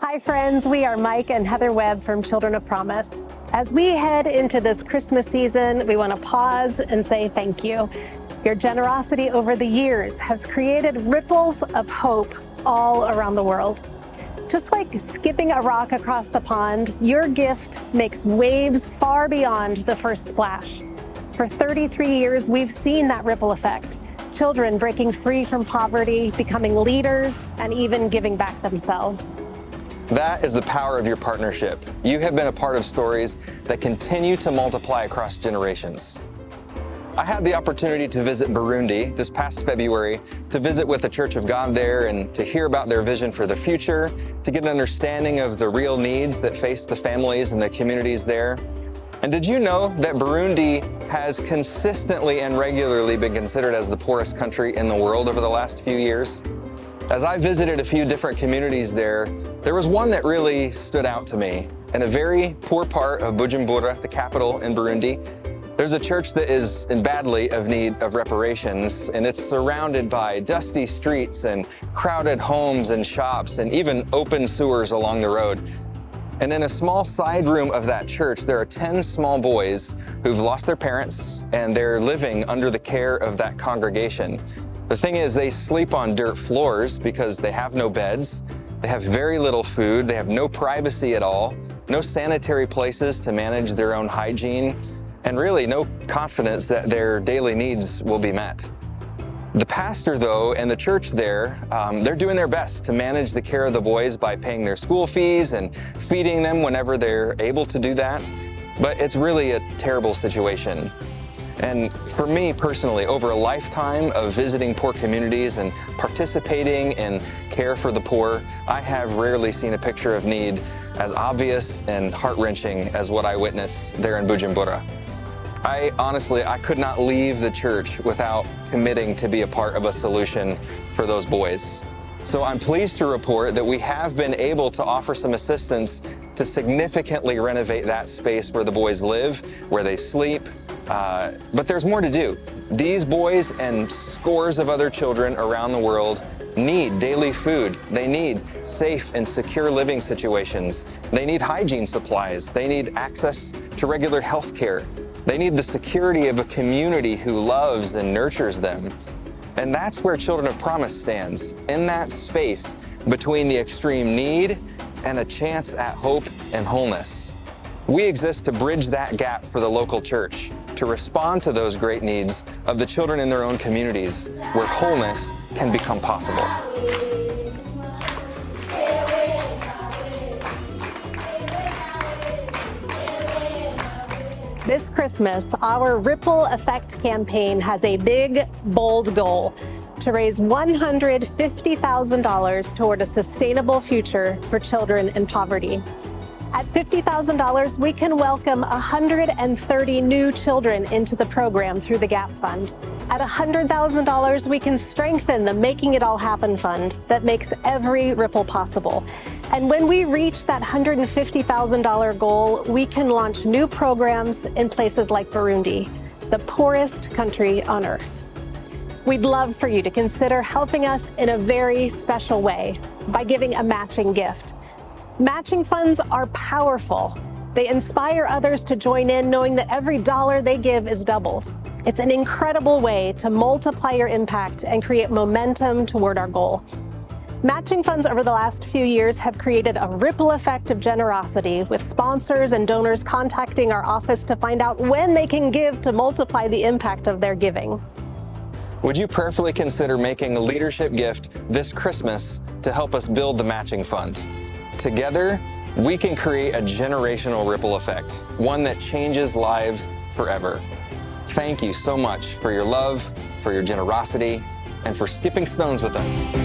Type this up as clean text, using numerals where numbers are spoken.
Hi friends, we are Mike and Heather Webb from Children of Promise. As we head into this Christmas season, we want to pause and say thank you. Your generosity over the years has created ripples of hope all around the world. Just like skipping a rock across the pond, your gift makes waves far beyond the first splash. For 33 years, we've seen that ripple effect. Children breaking free from poverty, becoming leaders, and even giving back themselves. That is the power of your partnership. You have been a part of stories that continue to multiply across generations. I had the opportunity to visit Burundi this past February, to visit with the Church of God there and to hear about their vision for the future, to get an understanding of the real needs that face the families and the communities there. And did you know that Burundi has consistently and regularly been considered as the poorest country in the world over the last few years? As I visited a few different communities there was one that really stood out to me. In a very poor part of Bujumbura, the capital in Burundi, there's a church that is in badly of need of reparations, and it's surrounded by dusty streets and crowded homes and shops and even open sewers along the road. And in a small side room of that church, there are 10 small boys who've lost their parents, and they're living under the care of that congregation. The thing is, they sleep on dirt floors because they have no beds, they have very little food, they have no privacy at all, no sanitary places to manage their own hygiene, and really no confidence that their daily needs will be met. The pastor, though, and the church there, they're doing their best to manage the care of the boys by paying their school fees and feeding them whenever they're able to do that. But it's really a terrible situation. And for me personally, over a lifetime of visiting poor communities and participating in care for the poor, I have rarely seen a picture of need as obvious and heart-wrenching as what I witnessed there in Bujumbura. I could not leave the church without committing to be a part of a solution for those boys. So I'm pleased to report that we have been able to offer some assistance to significantly renovate that space where the boys live, where they sleep. But there's more to do. These boys and scores of other children around the world need daily food. They need safe and secure living situations. They need hygiene supplies. They need access to regular health care. They need the security of a community who loves and nurtures them. And that's where Children of Promise stands, in that space between the extreme need and a chance at hope and wholeness. We exist to bridge that gap for the local church, to respond to those great needs of the children in their own communities, where wholeness can become possible. This Christmas, our Ripple Effect campaign has a big, bold goal: to raise $150,000 toward a sustainable future for children in poverty. At $50,000, we can welcome 130 new children into the program through the GAP Fund. At $100,000, we can strengthen the Making It All Happen Fund that makes every ripple possible. And when we reach that $150,000 goal, we can launch new programs in places like Burundi, the poorest country on earth. We'd love for you to consider helping us in a very special way by giving a matching gift. Matching funds are powerful. They inspire others to join in, knowing that every dollar they give is doubled. It's an incredible way to multiply your impact and create momentum toward our goal. Matching funds over the last few years have created a ripple effect of generosity, with sponsors and donors contacting our office to find out when they can give to multiply the impact of their giving. Would you prayerfully consider making a leadership gift this Christmas to help us build the matching fund? Together, we can create a generational ripple effect, one that changes lives forever. Thank you so much for your love, for your generosity, and for skipping stones with us.